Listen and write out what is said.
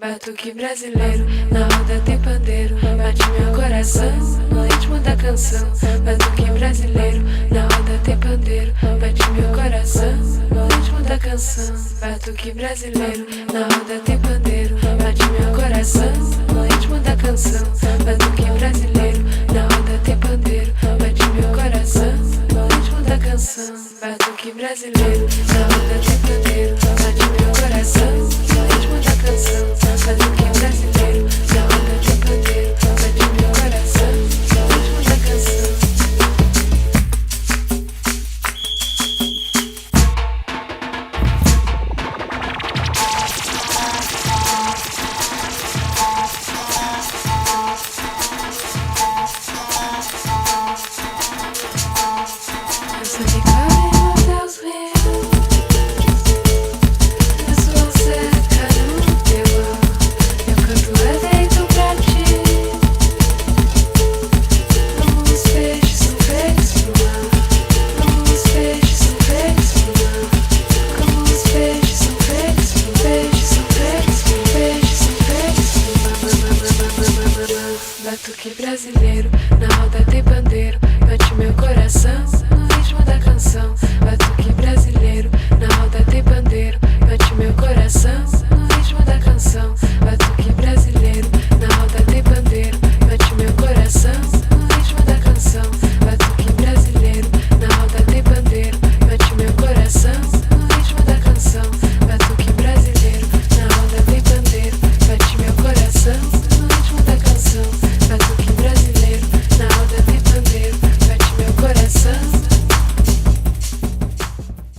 Batuque brasileiro, na roda tem pandeiro. Bate meu coração, no ritmo da canção. Batuque brasileiro, na roda tem pandeiro. Bate meu coração, no ritmo da canção. Batuque brasileiro, na roda tem pandeiro. Bate meu coração, no ritmo da canção. Batuque brasileiro, na roda tem pandeiro. Bate meu coração, no ritmo da canção. Batuque brasileiro, na roda tem pandeiro. Bate meu coração, no ritmo da canção. Batuque brasileiro.